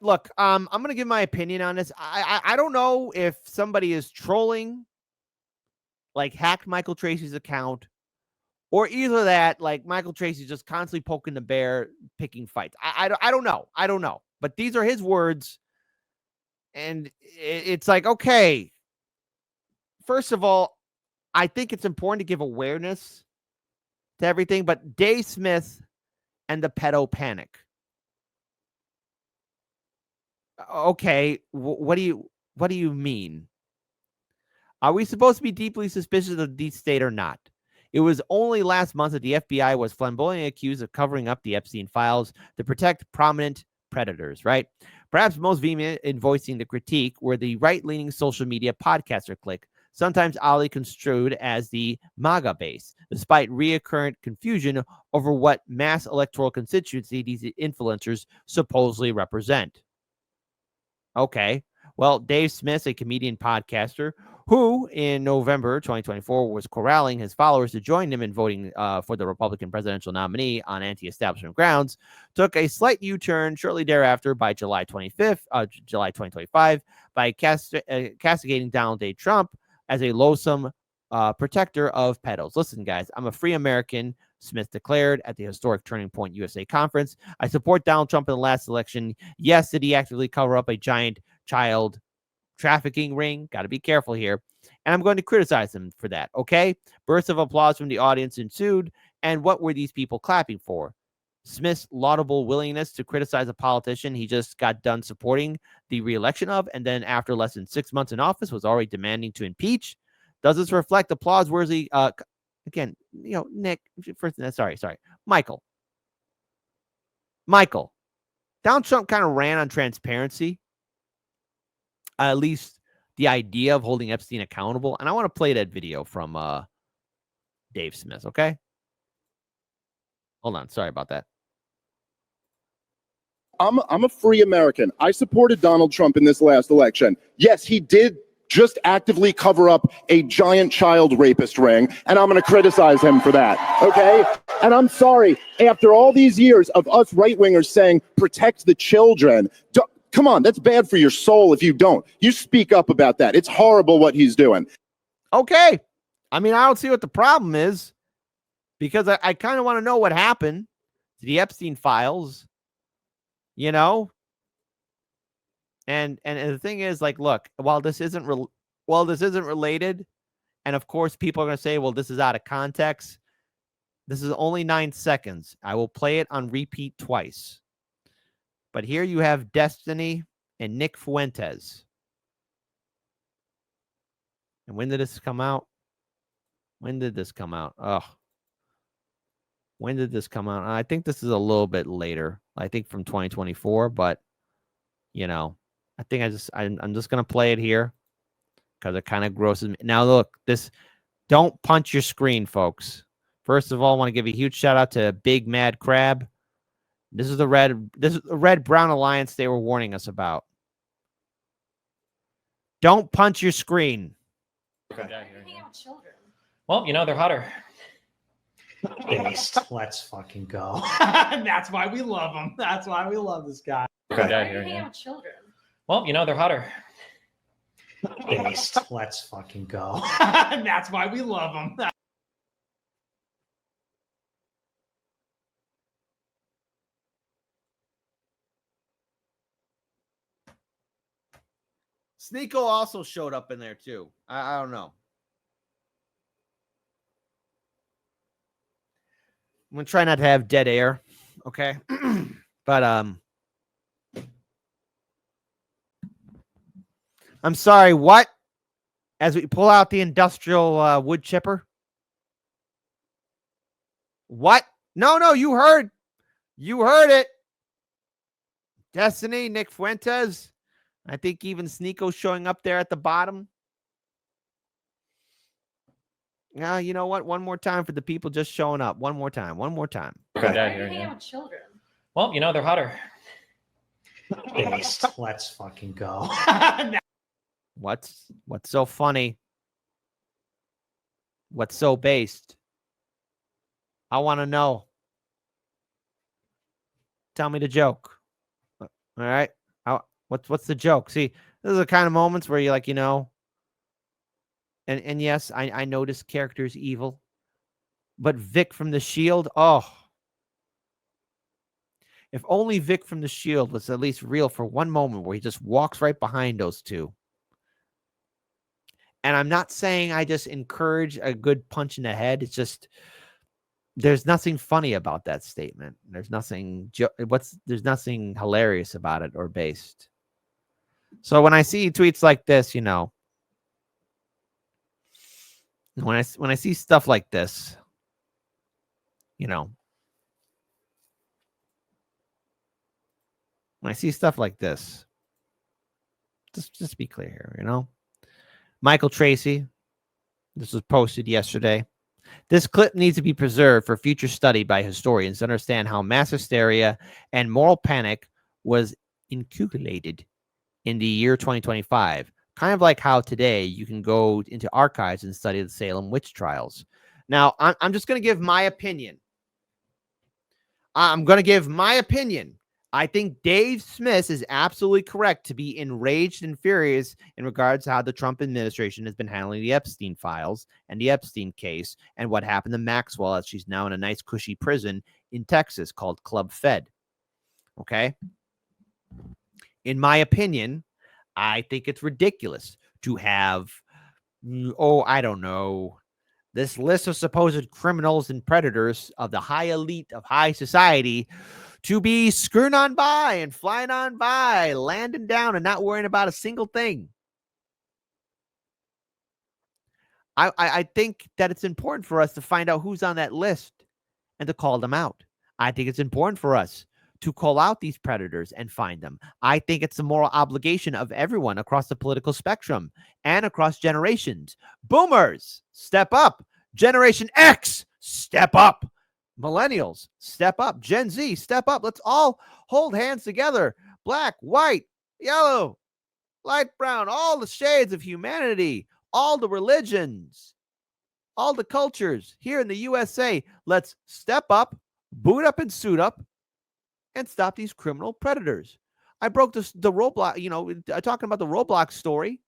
Look, I'm going to give my opinion on this. I don't know if somebody is trolling, like hacked Michael Tracy's account, or either that, like Michael Tracy's just constantly poking the bear, picking fights. I don't know. I don't know. But these are his words. And it's like, okay, first of all, I think it's important to give awareness to everything, but Dave Smith and the pedo panic. Okay, what do you mean? Are we supposed to be deeply suspicious of the deep state or not? It was only last month that the FBI was flamboyantly accused of covering up the Epstein files to protect prominent predators, right? Perhaps most vehement in voicing the critique were the right-leaning social media podcaster clique, sometimes oddly construed as the MAGA base, despite recurrent confusion over what mass electoral constituency these influencers supposedly represent. Okay. Well, Dave Smith, a comedian podcaster who in November 2024 was corralling his followers to join him in voting for the Republican presidential nominee on anti-establishment grounds, took a slight U-turn shortly thereafter by July 2025 by castigating Donald J. Trump as a loathsome protector of pedos. Listen, guys, I'm a free American, Smith declared at the historic Turning Point USA conference. I support Donald Trump in the last election. Yes, did he actively cover up a giant child trafficking ring? Got to be careful here. And I'm going to criticize him for that, okay? Bursts of applause from the audience ensued. And what were these people clapping for? Smith's laudable willingness to criticize a politician he just got done supporting the re-election of, and then after less than 6 months in office was already demanding to impeach. Does this reflect applause-worthy again, Nick, first, sorry, Michael, Donald Trump kind of ran on transparency, at least the idea of holding Epstein accountable. And I want to play that video from Dave Smith, okay? Hold on, sorry about that. I'm a free American. I supported Donald Trump in this last election. Yes, he did just actively cover up a giant child rapist ring, and I'm going to criticize him for that, okay? And I'm sorry, after all these years of us right-wingers saying, protect the children, come on, that's bad for your soul if you don't. You speak up about that. It's horrible what he's doing. Okay. I mean, I don't see what the problem is, because I kind of want to know what happened to the Epstein files, And the thing is, like, look, while this isn't related, and of course people are going to say, well, this is out of context. This is only 9 seconds. I will play it on repeat twice. But here you have Destiny and Nick Fuentes. And when did this come out? When did this come out? When did this come out? I think this is a little bit later. I think from 2024, but I think I'm just going to play it here because it kind of grosses me. Now, look, don't punch your screen, folks. First of all, I want to give a huge shout out to Big Mad Crab. This is the Red Brown Alliance they were warning us about. Don't punch your screen. Okay. Well, they're hotter. Based. Let's fucking go. That's why we love him. That's why we love this guy. Okay. Why are you hanging out with children? Well, they're hotter. Based. Let's fucking go. That's why we love them. Sneeko also showed up in there too. I don't know. I'm gonna try not to have dead air, okay? But I'm sorry, what? As we pull out the industrial wood chipper? What? No, you heard. You heard it. Destiny, Nick Fuentes. I think even Sneeko showing up there at the bottom. Now, you know what? One more time for the people just showing up. One more time. Okay. Why are you hanging out with children? Well, they're hotter. Based. Let's fucking go. What's so funny? What's so based? I want to know. Tell me the joke. All right. I What's the joke? See, this is the kind of moments where you're like, and yes, I know this character is evil, but Vic from The Shield, oh, if only Vic from The Shield was at least real for one moment where he just walks right behind those two. And I'm not saying I just encourage a good punch in the head. It's just there's nothing funny about that statement. There's nothing hilarious about it or based. So when I see tweets like this, when I see stuff like this, when I see stuff like this, just be clear here, Michael Tracy, this was posted yesterday. This clip needs to be preserved for future study by historians to understand how mass hysteria and moral panic was inculcated in the year 2025. Kind of like how today you can go into archives and study the Salem witch trials. Now, I'm just going to give my opinion. I think Dave Smith is absolutely correct to be enraged and furious in regards to how the Trump administration has been handling the Epstein files and the Epstein case and what happened to Maxwell, as she's now in a nice cushy prison in Texas called Club Fed. Okay? In my opinion, I think it's ridiculous to have, I don't know, this list of supposed criminals and predators of the high elite of high society to be skirting on by and flying on by, landing down and not worrying about a single thing. I think that it's important for us to find out who's on that list and to call them out. I think it's important for us to call out these predators and find them. I think it's a moral obligation of everyone across the political spectrum and across generations. Boomers, step up. Generation X, step up. Millennials, step up. Gen Z, step up. Let's all hold hands together. Black, white, yellow, light brown, all the shades of humanity, all the religions, all the cultures here in the USA. Let's step up, boot up and suit up, and stop these criminal predators. I broke the Roblox, talking about the Roblox story,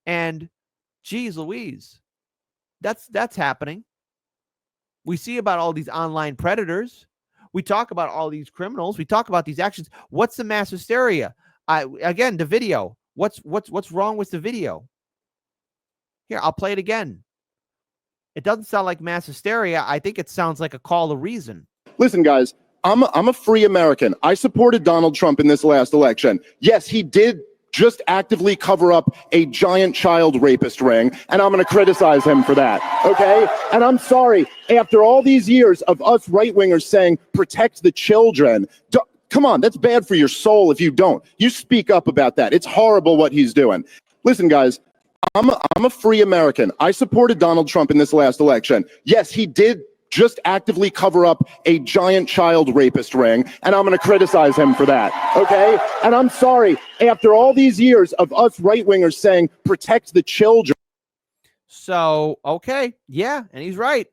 and geez Louise, that's happening. We see about all these online predators. We talk about all these criminals. We talk about these actions. What's the mass hysteria? Again, the video. What's wrong with the video? Here, I'll play it again. It doesn't sound like mass hysteria. I think it sounds like a call to reason. Listen, guys, I'm a free American. I supported Donald Trump in this last election. Yes, he did just actively cover up a giant child rapist ring, and I'm going to criticize him for that, okay? And I'm sorry, after all these years of us right-wingers saying, protect the children, come on, that's bad for your soul if you don't. You speak up about that. It's horrible what he's doing. Listen, guys, I'm a free American. I supported Donald Trump in this last election. Yes, he did just actively cover up a giant child rapist ring, and I'm going to criticize him for that, okay? And I'm sorry, after all these years of us right-wingers saying, protect the children. So, okay, yeah, and he's right.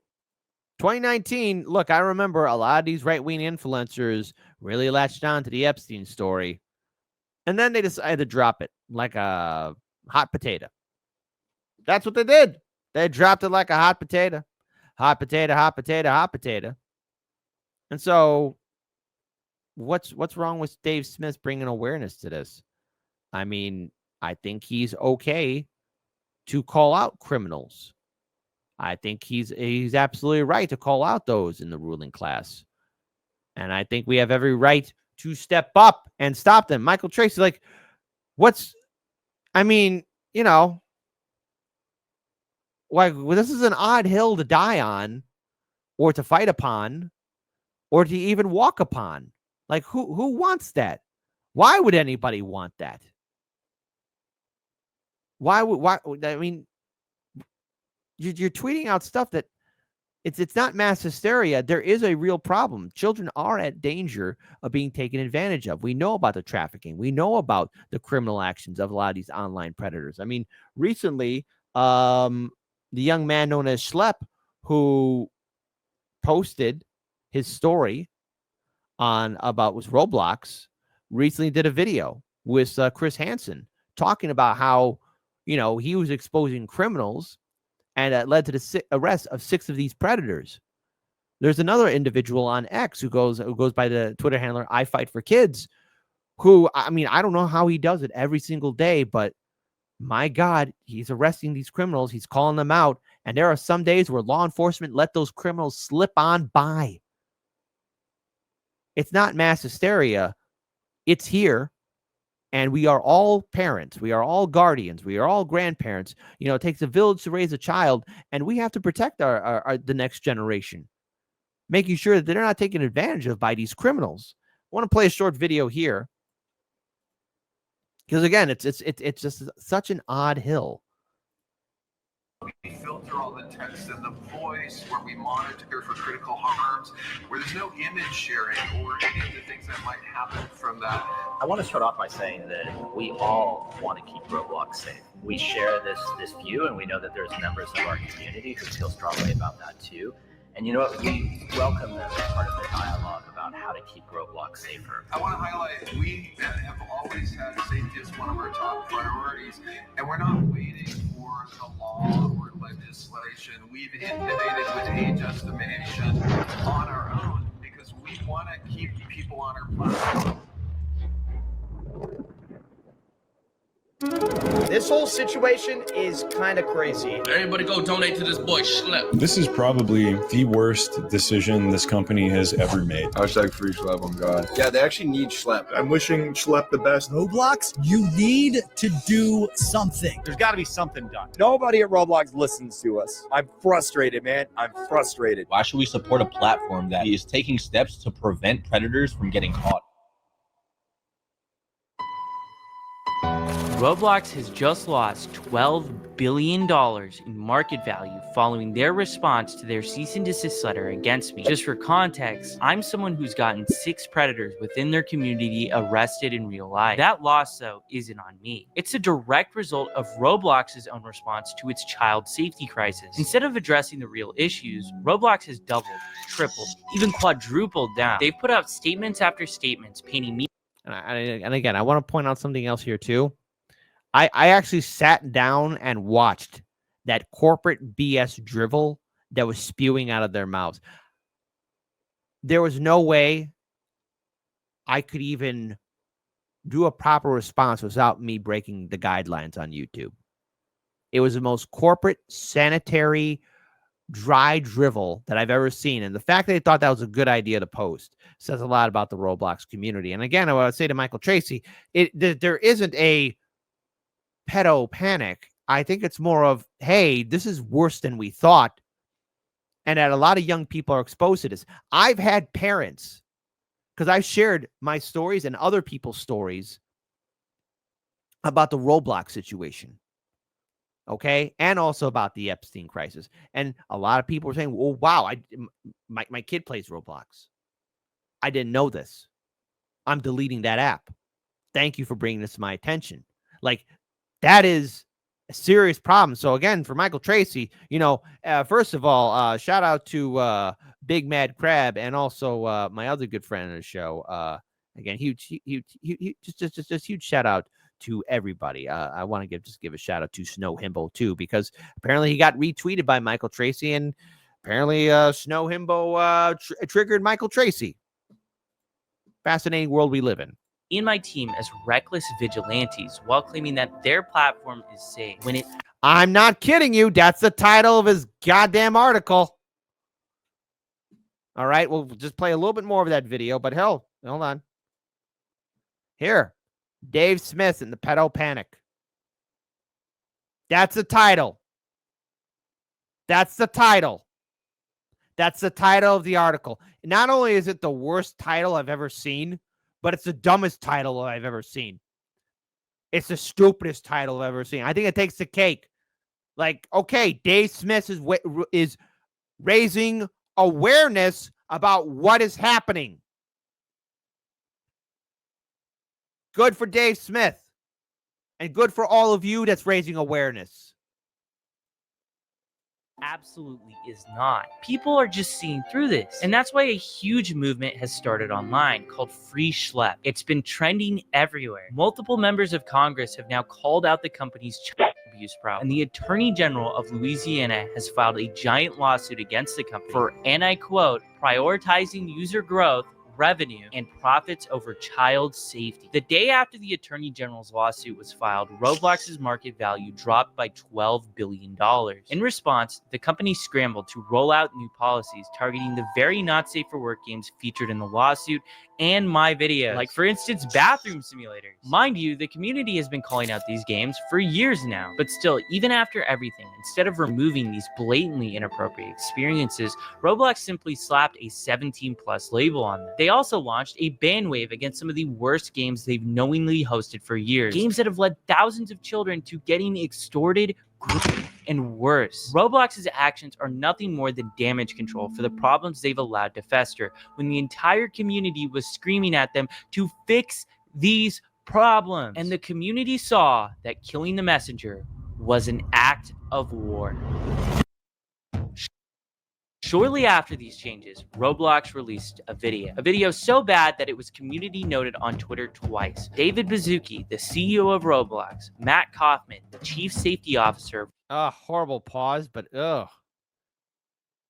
2019, look, I remember a lot of these right-wing influencers really latched on to the Epstein story, and then they decided to drop it like a hot potato. That's what they did. They dropped it like a hot potato. Hot potato, hot potato, hot potato. And so what's wrong with Dave Smith bringing awareness to this? I mean, I think he's okay to call out criminals. I think he's absolutely right to call out those in the ruling class. And I think we have every right to step up and stop them. Michael Tracy, this is an odd hill to die on or to fight upon or to even walk upon. Like, who wants that? Why would anybody want that? Why? I mean, you're tweeting out stuff that it's not mass hysteria. There is a real problem. Children are at danger of being taken advantage of. We know about the trafficking. We know about the criminal actions of a lot of these online predators. I mean, recently, the young man known as Schlep, who posted his story was Roblox, recently did a video with Chris Hansen, talking about how, he was exposing criminals, and that led to the arrest of 6 of these predators. There's another individual on X who goes by the Twitter handler I Fight for Kids, who, I mean, I don't know how he does it every single day, but my God, he's arresting these criminals. He's calling them out. And there are some days where law enforcement let those criminals slip on by. It's not mass hysteria. It's here. And we are all parents. We are all guardians. We are all grandparents. It takes a village to raise a child, and we have to protect the next generation, making sure that they're not taken advantage of by these criminals. I want to play a short video here, because again, it's just such an odd hill. We filter all the text and the voice, where we monitor for critical harms, where there's no image sharing or any of the things that might happen from that. I want to start off by saying that we all want to keep Roblox safe. We share this view, and we know that there's members of our community who feel strongly about that too. And you know what? We welcome them as part of the dialogue about how to keep Roblox safer. I want to highlight, we have always had safety as one of our top priorities, and we're not waiting for the law or legislation. We've innovated with age estimation on our own because we want to keep people on our platform. This whole situation is kind of crazy. Everybody go donate to this boy Schlep. This is probably the worst decision this company has ever made. Hashtag free Schlep on God. Yeah, they actually need Schlep. I'm wishing Schlep the best. Roblox, you need to do something. There's got to be something done. Nobody at Roblox listens to us. I'm frustrated, man. I'm frustrated. Why should we support a platform that is taking steps to prevent predators from getting caught? Roblox has just lost $12 billion in market value following their response to their cease and desist letter against me. Just for context, I'm someone who's gotten 6 predators within their community arrested in real life. That loss, though, isn't on me. It's a direct result of Roblox's own response to its child safety crisis. Instead of addressing the real issues, Roblox has doubled, tripled, even quadrupled down. They've put out statements after statements painting me. And again, I want to point out something else here too. I actually sat down and watched that corporate BS drivel that was spewing out of their mouths. There was no way I could even do a proper response without me breaking the guidelines on YouTube. It was the most corporate, sanitary, dry drivel that I've ever seen. And the fact that they thought that was a good idea to post says a lot about the Roblox community. And again, I would say to Michael Tracy, there isn't a pedo panic. I think it's more of, hey, this is worse than we thought. And that a lot of young people are exposed to this. I've had parents, because I've shared my stories and other people's stories about the Roblox situation. Okay. And also about the Epstein crisis. And a lot of people were saying, well, wow, my kid plays Roblox. I didn't know this. I'm deleting that app. Thank you for bringing this to my attention. Like, that is a serious problem. So again, for Michael Tracy, first of all, shout out to Big Mad Crab and also my other good friend on the show. Again, huge, just huge shout out to everybody. I want to give a shout out to Snow Himbo too, because apparently he got retweeted by Michael Tracy, and apparently Snow Himbo triggered Michael Tracy. Fascinating world we live in. And my team as reckless vigilantes while claiming that their platform is safe. I'm not kidding you. That's the title of his goddamn article. All right, we'll just play a little bit more of that video, but hell, hold on. Here, Dave Smith and the Pedo Panic. That's the title. That's the title. That's the title of the article. Not only is it the worst title I've ever seen, but it's the dumbest title I've ever seen. It's the stupidest title I've ever seen. I think it takes the cake. Like, okay, Dave Smith is raising awareness about what is happening. Good for Dave Smith. And good for all of you that's raising awareness. absolutely is not. People are just seeing through this. And that's why a huge movement has started online called Free Schlep. It's been trending everywhere. Multiple members of Congress have now called out the company's child abuse problem. And the Attorney General of Louisiana has filed a giant lawsuit against the company for, and I quote, prioritizing user growth, revenue, and profits over child safety. The day after the Attorney General's lawsuit was filed, Roblox's market value dropped by $12 billion. In response, the company scrambled to roll out new policies targeting the very not safe for work games featured in the lawsuit and my videos, like for instance, bathroom simulators. Mind you, the community has been calling out these games for years now, but still, even after everything, instead of removing these blatantly inappropriate experiences, Roblox simply slapped a 17+ label on them. They also launched a ban wave against some of the worst games they've knowingly hosted for years, games that have led thousands of children to getting extorted, and worse. Roblox's actions are nothing more than damage control for the problems they've allowed to fester, when the entire community was screaming at them to fix these problems. And the community saw that killing the messenger was an act of war. Shortly after these changes, Roblox released a video so bad that it was community noted on Twitter twice. David Baszucki, the CEO of Roblox, Matt Kaufman, the chief safety officer. Horrible pause, but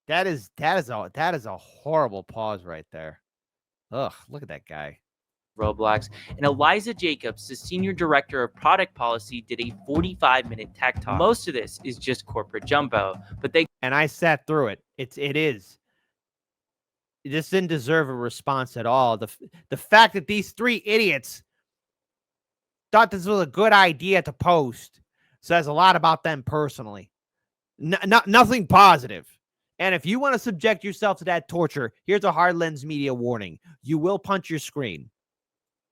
that is a horrible pause right there. Look at that guy. Roblox, and Eliza Jacobs, the senior director of product policy, did a 45-minute tech talk. Most of this is just corporate jumbo, but I sat through it. It just didn't deserve a response at all. The fact that these three idiots thought this was a good idea to post says a lot about them personally. Nothing positive. And if you want to subject yourself to that torture, here's a Hard Lens Media warning. You will punch your screen.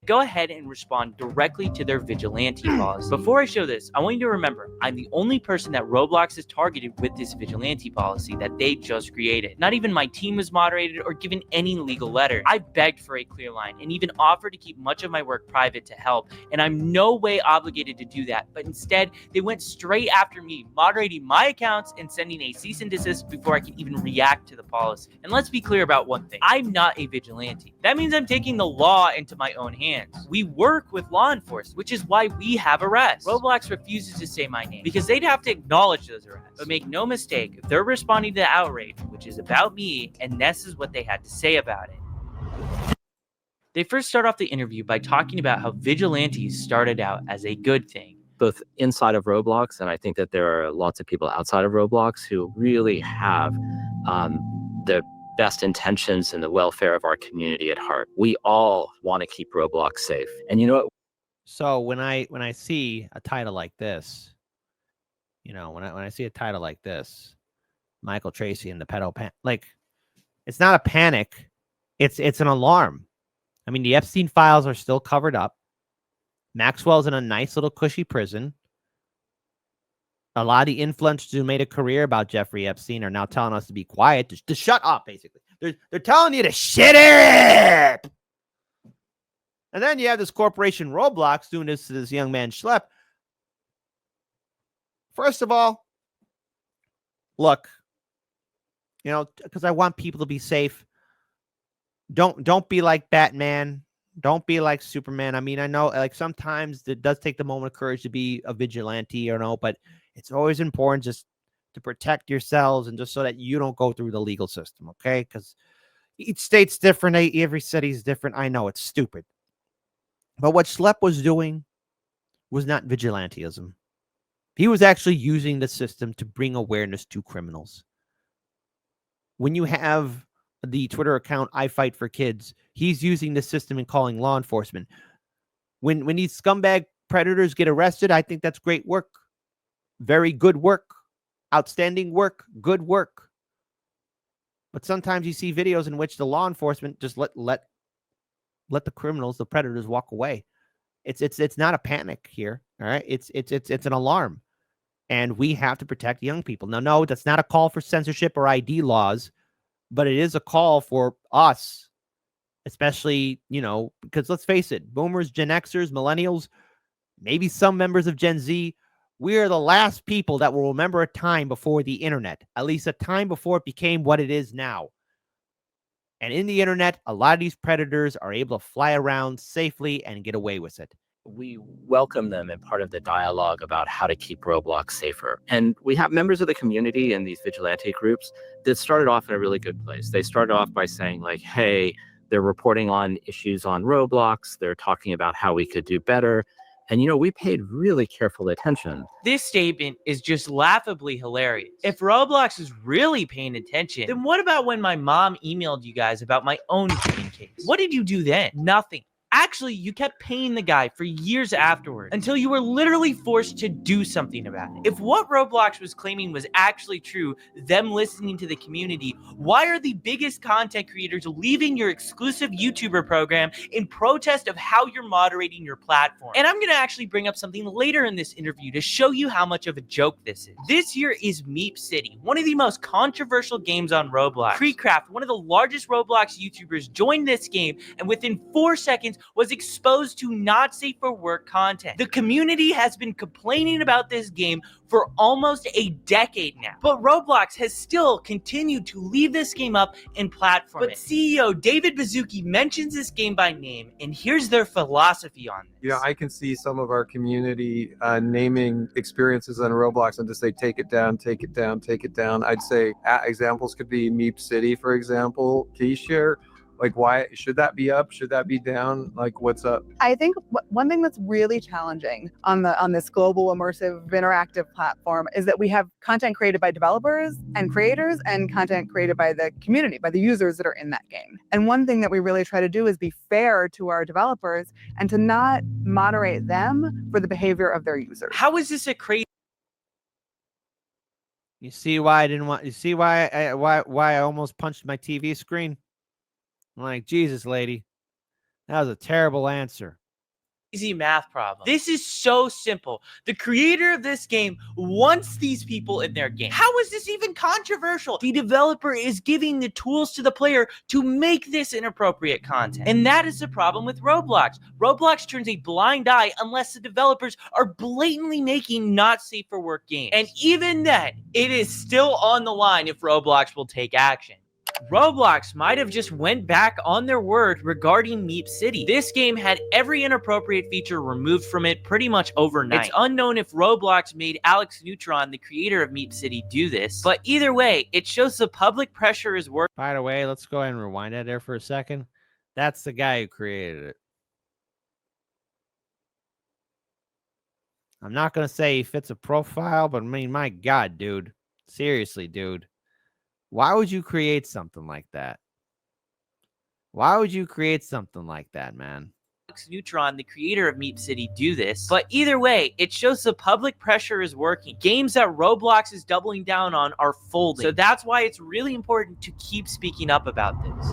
Go ahead and respond directly to their vigilante policy. Before I show this, I want you to remember, I'm the only person that Roblox has targeted with this vigilante policy that they just created. Not even my team was moderated or given any legal letter. I begged for a clear line and even offered to keep much of my work private to help, and I'm no way obligated to do that. But instead, they went straight after me, moderating my accounts and sending a cease and desist before I could even react to the policy. And let's be clear about one thing. I'm not a vigilante. That means I'm taking the law into my own hands. We work with law enforcement, which is why we have arrests. Roblox refuses to say my name because they'd have to acknowledge those arrests. But make no mistake, they're responding to the outrage, which is about me, and this is what they had to say about it. They first start off the interview by talking about how vigilantes started out as a good thing. Both inside of Roblox, and I think that there are lots of people outside of Roblox who really have the best intentions and the welfare of our community at heart. We all want to keep Roblox safe. And you know what? So when I see a title like this, when I see a title like this, Michael Tracy and the pedo it's not a panic, it's an alarm. I mean, the Epstein files are still covered up. Maxwell's in a nice little cushy prison. A lot of the influencers who made a career about Jeffrey Epstein are now telling us to be quiet, to shut up, basically. They're telling you to shut it. And then you have this corporation Roblox doing this to this young man Schlep. First of all, look, because I want people to be safe. Don't be like Batman. Don't be like Superman. I mean, I know sometimes it does take the moment of courage to be a vigilante, but it's always important just to protect yourselves and just so that you don't go through the legal system, okay? Because each state's different. Every city's different. I know it's stupid. But what Schlep was doing was not vigilantism. He was actually using the system to bring awareness to criminals. When you have the Twitter account I Fight for Kids, he's using the system and calling law enforcement. When these scumbag predators get arrested, I think that's great work. Very good work. Outstanding work. Good work. But sometimes you see videos in which the law enforcement just let the criminals, the predators, walk away. It's not a panic here. All right. It's an alarm. And we have to protect young people. Now, no, that's not a call for censorship or ID laws, but it is a call for us, especially, because let's face it, boomers, Gen Xers, millennials, maybe some members of Gen Z We are the last people that will remember a time before the internet, at least a time before it became what it is now. And in the internet, a lot of these predators are able to fly around safely and get away with it. We welcome them in part of the dialogue about how to keep Roblox safer. And we have members of the community in these vigilante groups that started off in a really good place. They started off by saying like, hey, they're reporting on issues on Roblox. They're talking about how we could do better. And, you know, we paid really careful attention. This statement is just laughably hilarious. If Roblox is really paying attention, then what about when my mom emailed you guys about my own cane case? What did you do then? Nothing. Actually, you kept paying the guy for years afterwards until you were literally forced to do something about it. If what Roblox was claiming was actually true, them listening to the community, why are the biggest content creators leaving your exclusive YouTuber program in protest of how you're moderating your platform? And I'm going to actually bring up something later in this interview to show you how much of a joke this is. This year is Meep City, one of the most controversial games on Roblox. Creecraft, one of the largest Roblox YouTubers, joined this game and within 4 seconds was exposed to not safe for work content. The community has been complaining about this game for almost a decade now, but Roblox has still continued to leave this game up and platform it. But CEO David Baszucki mentions this game by name, and here's their philosophy on this. You know, I can see some of our community naming experiences on Roblox and just say, take it down, take it down, take it down. I'd say examples could be Meep City, for example. Can you share like why should that be up? Should that be down? Like what's up? I think one thing that's really challenging on this global immersive interactive platform is that we have content created by developers and creators and content created by the community, by the users that are in that game. And one thing that we really try to do is be fair to our developers and to not moderate them for the behavior of their users. How is this a crazy? You see why I didn't want? You see why I almost punched my TV screen? I'm like, Jesus, lady, that was a terrible answer. Easy math problem. This is so simple. The creator of this game wants these people in their game. How is this even controversial? The developer is giving the tools to the player to make this inappropriate content. And that is the problem with Roblox. Roblox turns a blind eye unless the developers are blatantly making not safe for work games. And even then, it is still on the line if Roblox will take action. Roblox might have just went back on their word regarding Meep City. This game had every inappropriate feature removed from it pretty much overnight. It's unknown if Roblox made Alex Neutron, the creator of Meep City, do this, but either way, it shows the public pressure is working. By the way, let's go ahead and rewind that there for a second. That's the guy who created it. I'm not going to say he fits a profile, but I mean, my God, dude. Seriously, dude. Why would you create something like that? Why would you create something like that, man? Alex Neutron, the creator of Meep City, do this, but either way, it shows the public pressure is working. Games that Roblox is doubling down on are folding, so that's why it's really important to keep speaking up about this.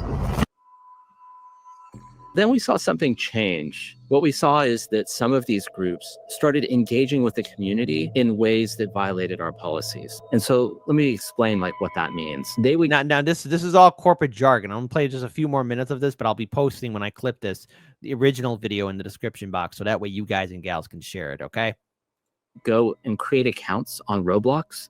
Then we saw something change. What we saw is that some of these groups started engaging with the community in ways that violated our policies. And so let me explain like what that means. They would now this is all corporate jargon. I'm gonna play just a few more minutes of this, but I'll be posting when I clip this the original video in the description box, so that way you guys and gals can share it. Okay. Go and create accounts on Roblox.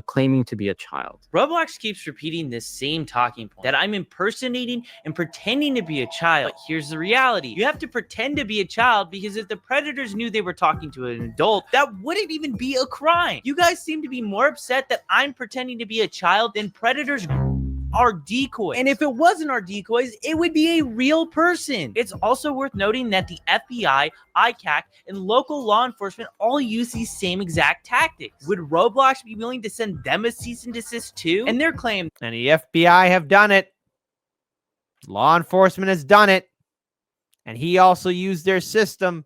Claiming to be a child. Roblox keeps repeating this same talking point, that I'm impersonating and pretending to be a child. But here's the reality. You have to pretend to be a child because if the predators knew they were talking to an adult, that wouldn't even be a crime. You guys seem to be more upset that I'm pretending to be a child than predators are decoys. And if it wasn't our decoys, it would be a real person. It's also worth noting that the FBI, ICAC, and local law enforcement all use these same exact tactics. Would Roblox be willing to send them a cease and desist too? And their claim, and the FBI have done it. Law enforcement has done it. And he also used their system.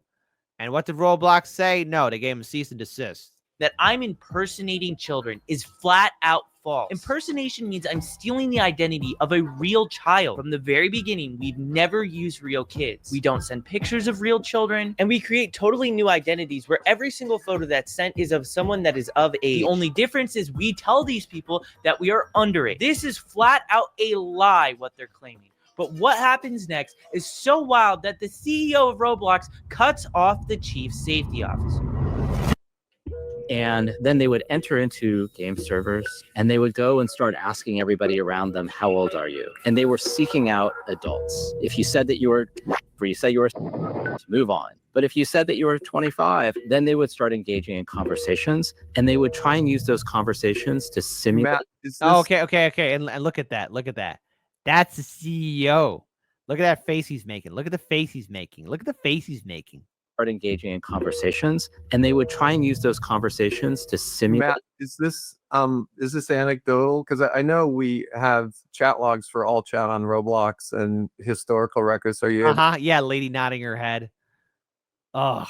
And what did Roblox say? No, they gave him a cease and desist. That I'm impersonating children is flat out false. Impersonation means I'm stealing the identity of a real child. From the very beginning, we've never used real kids. We don't send pictures of real children, and we create totally new identities where every single photo that's sent is of someone that is of age. The only difference is we tell these people that we are underage. This is flat out a lie, what they're claiming. But what happens next is so wild that the CEO of Roblox cuts off the chief safety officer. And then they would enter into game servers and they would go and start asking everybody around them, how old are you? And they were seeking out adults. If you said that you were, move on. But if you said that you were 25, then they would start engaging in conversations and they would try and use those conversations to simulate. Okay. And look at that. Look at that. That's the CEO. Look at that face he's making. Look at the face he's making. Look at the face he's making. Start engaging in conversations and they would try and use those conversations to simulate. Matt, is this anecdotal? Because I know we have chat logs for all chat on Roblox and historical records. Are you able Yeah, lady nodding her head. Ugh.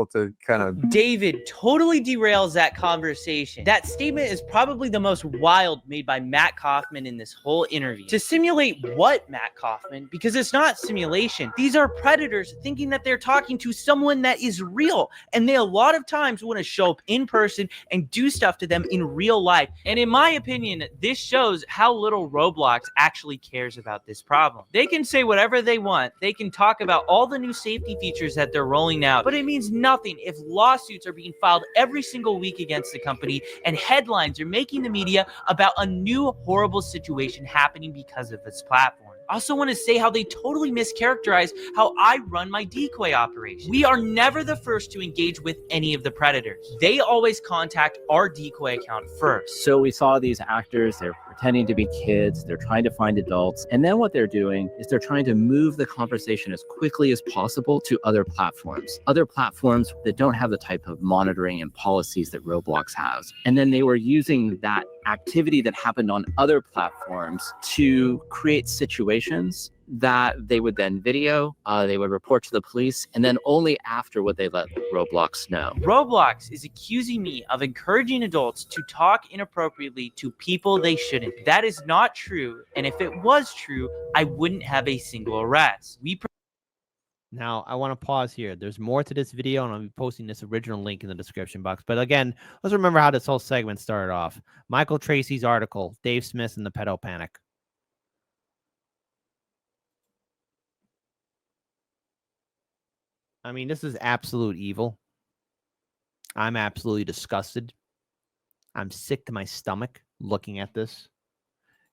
to kind of David totally derails that conversation. That statement is probably the most wild made by Matt Kaufman in this whole interview. To simulate what, Matt Kaufman? Because it's not simulation. These are predators thinking that they're talking to someone that is real. And they a lot of times want to show up in person and do stuff to them in real life. And in my opinion, this shows how little Roblox actually cares about this problem. They can say whatever they want. They can talk about all the new safety features that they're rolling out, but it means nothing if lawsuits are being filed every single week against the company and headlines are making the media about a new horrible situation happening because of this platform. I also want to say how they totally mischaracterize how I run my decoy operation. We are never the first to engage with any of the predators. They always contact our decoy account first. So we saw these actors, they're pretending to be kids, they're trying to find adults, and then what they're doing is they're trying to move the conversation as quickly as possible to other platforms that don't have the type of monitoring and policies that Roblox has. And then they were using that activity that happened on other platforms to create situations that they would then video, they would report to the police, and then only after would they let Roblox know. Roblox is accusing me of encouraging adults to talk inappropriately to people they shouldn't. That is not true, and if it was true, I wouldn't have a single arrest. Now, I want to pause here. There's more to this video, and I'll be posting this original link in the description box. But again, let's remember how this whole segment started off. Michael Tracy's article, Dave Smith and the Pedo Panic. I mean, this is absolute evil. I'm absolutely disgusted. I'm sick to my stomach looking at this.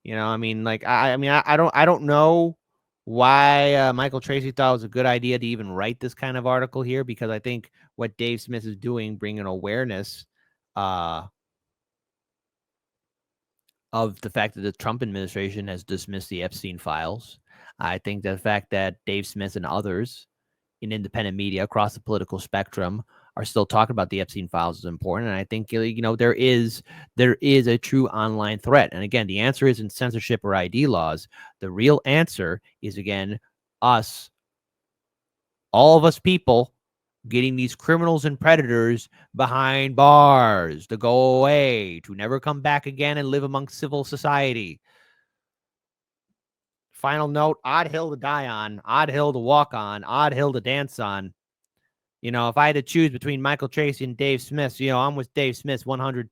You know, I mean, like, I don't know why Michael Tracy thought it was a good idea to even write this kind of article here, because I think what Dave Smith is doing, bringing awareness of the fact that the Trump administration has dismissed the Epstein files. I think the fact that Dave Smith and others in independent media across the political spectrum are still talking about the Epstein files is important. And I think, you know, there is a true online threat. And again, the answer isn't censorship or ID laws. The real answer is, again, us, all of us people, getting these criminals and predators behind bars to go away, to never come back again and live among civil society. Final note, odd hill to die on, odd hill to walk on, odd hill to dance on. You know, if I had to choose between Michael Tracy and Dave Smith, you know, I'm with Dave Smith 110%.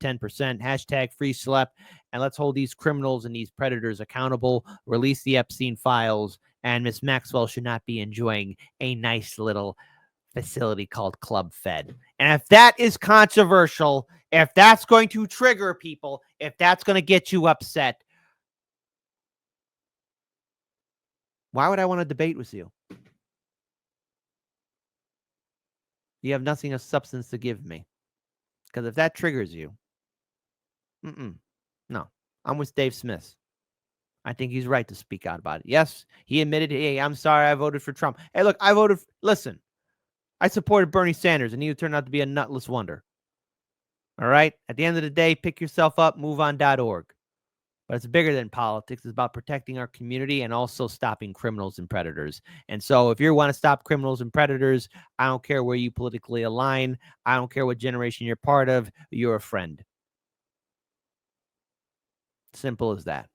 Hashtag free Slep. And let's hold these criminals and these predators accountable. Release the Epstein files. And Miss Maxwell should not be enjoying a nice little facility called Club Fed. And if that is controversial, if that's going to trigger people, if that's going to get you upset, why would I want to debate with you? You have nothing of substance to give me. Because if that triggers you, no, I'm with Dave Smith. I think he's right to speak out about it. Yes, he admitted, hey, I'm sorry I voted for Trump. Hey, look, listen, I supported Bernie Sanders, and he turned out to be a nutless wonder. All right? At the end of the day, pick yourself up, moveon.org. But it's bigger than politics. It's about protecting our community and also stopping criminals and predators. And so if you want to stop criminals and predators, I don't care where you politically align. I don't care what generation you're part of. You're a friend. Simple as that.